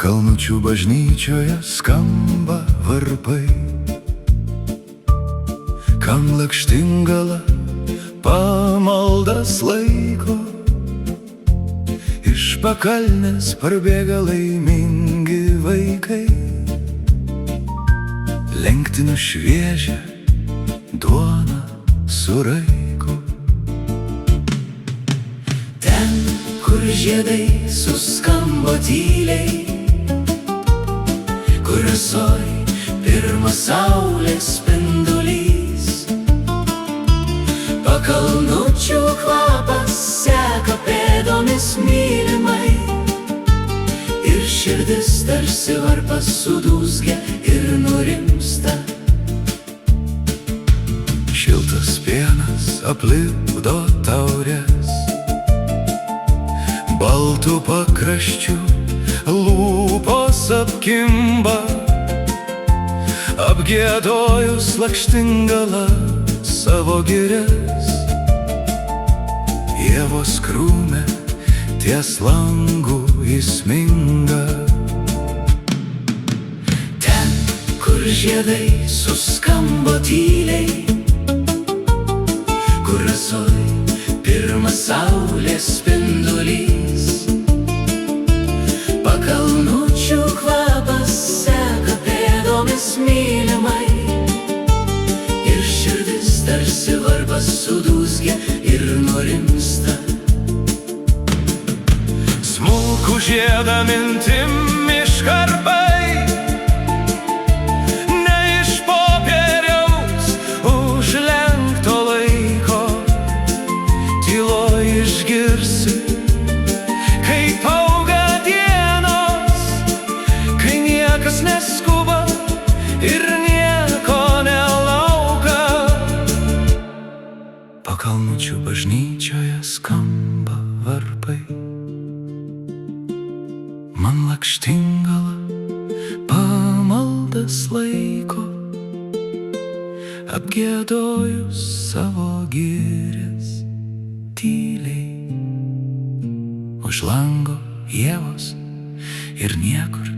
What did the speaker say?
Pakalnučių bažnyčioje skamba varpai, kam lakštingala pamaldas laiko, iš pakalnės parbėga laimingi vaikai, lenktinu šviežią duoną su raiku. Ten, kur žiedai suskambo tyliai, kur rasoj pirmas saulės spindulys, pakalnučių kvapas seka pėdomis mylimai, ir širdis tarsi varpas sudūzgia ir nurimsta. Šiltas pienas aplipdo taurės, baltų pakraščių lūpos apkimba, apgiedojus lakštingala savo girias. Ievos krūme ties langų įsminga. Ten, kur žiedai suskambo tyliai, kur rasoj pirmas saulės spindulys, pakalnučių kvapas seka pėdomis mylimai, ir širdis tarsi varpas sudūzgia ir nurimsta. Smulkų žiedą mintim iškarpai, ne iš popieriaus užlenkto laiko, tyloj išgirsi, kaip auga dienos, kai niekas neskuba ir nieko nelauka. Pakalnučių bažnyčioje skamba varpai, man lakštingala pamaldas laiko, apgiedojus savo girias tyliai. Už lango ievos ir niekur